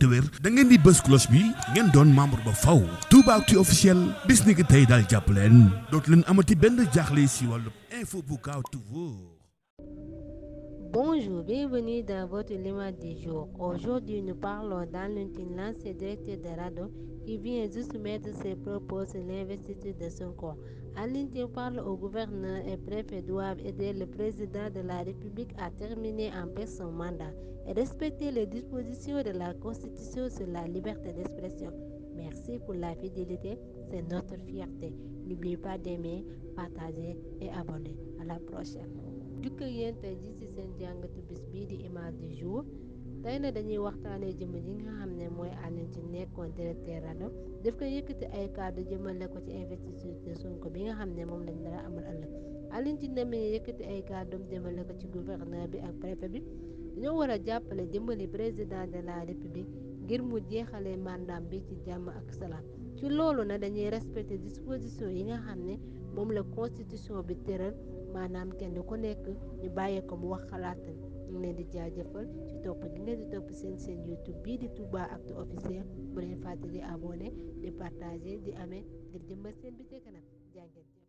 te wér da ngeen di bës cloche bi ngeen doon membre ba faw Toubactu officiel bis ni ki tey daal jàpp leen dootu leen amati benn jaaxle si wàllu info bu gaaw te wóor. Bonjour, bienvenue dans votre l'image du jour. Aujourd'hui, nous parlons d'Alioune l'ancien directeur de RADDHO, qui vient juste mettre ses propos sur l'investiture de Sonko. Alioune parle au gouverneur et préfet doivent aider le président de la République à terminer en paix son mandat et respecter les dispositions de la Constitution sur la liberté d'expression. Merci pour la fidélité, c'est notre fierté. N'oubliez pas d'aimer, partager et abonner. À la prochaine. jukka yéen tey ji ci seen jàngatu bis bii di image du jour tey na dañuy waxtaanee jëmm ji nga xam ne mooy Alioune nekkoon directeur RADDHO daf ko yëkkati ay kàddu jëmale ko ci investiture de Sonko bi nga xam ne moom lañ dara amal ëllëg Alioune mi yëkkati ay kàddum jëmale ko ci gouverneur bi ak préfet bi dañoo war a jàppale dimbali président de la république ngir mu jeexalee mandaam bi ci jàmm ak salaam ci loolu na dañuy respecter disposition yi nga xam ne moom la constitution bi tëral maanaam kenn ku nekk ñu bàyyee ko mu wax xalaatam ñu leen di jaajëfal ci topp gi ngeen di topp seen YouTube bii di Toubactu officiel bu leen fàtte di abonné di partager di amee ngir jëmmal seen bi ci kanam jàngeen